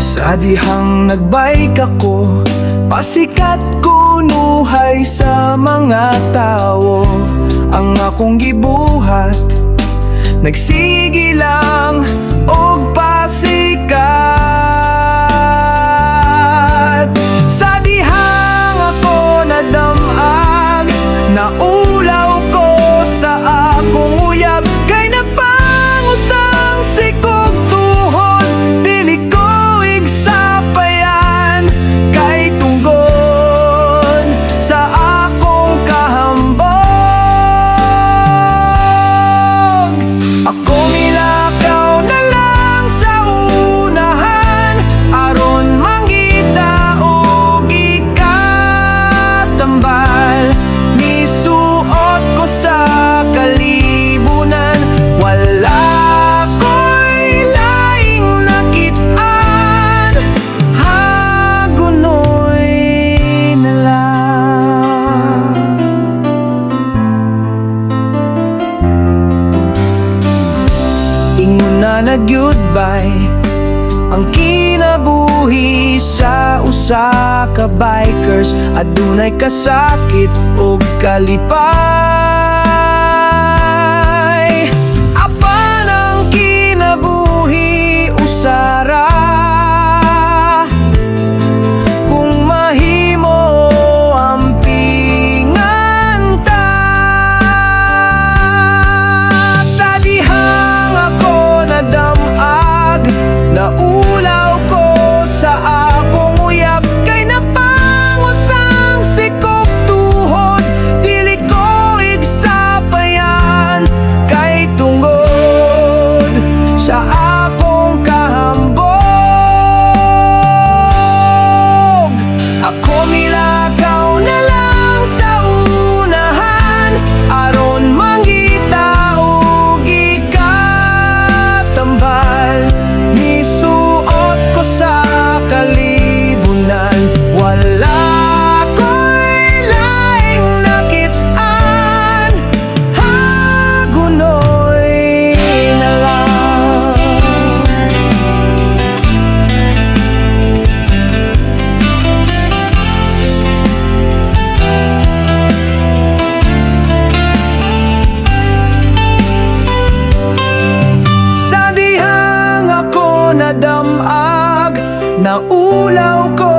Sa dihang nagbike ako, pasikat kunuhay sa mga tao. Ang akong gibuhat, nagsige lang og pasikat. Sa dihang ako nadamag, naulaw ko sa akong uyab, kay napangusang sikog tuhod, dili ko igsapayan, kay tunggon sa akong kahambog. Ako milakaw na lang sa unahan, aron mangita og ikatambal. Nisuot ko sa kalibunan, wala ko'y laing nakit-an, hagunoy na lang. Ingon na nag-goodbye ang kinabuhi sa usa ka bikers. Adunay kasakit o kalipay, apan ang kinabuhi usara. Kung mahimo ampingan ta, sa dihang ako nadamag, naulaw ko sa akong uyab, kay napangusang sikog tuhod, dili ko igsapayan, kay tungod sa akong kahambog. Ako milakaw na lang sa unahan, aron mangita og ikatambal. Nisuot ko sa kalibunan, wala ko'y laing nakit-an, hagunoy na lang. Sa dihang ako nadamag, naulaw ko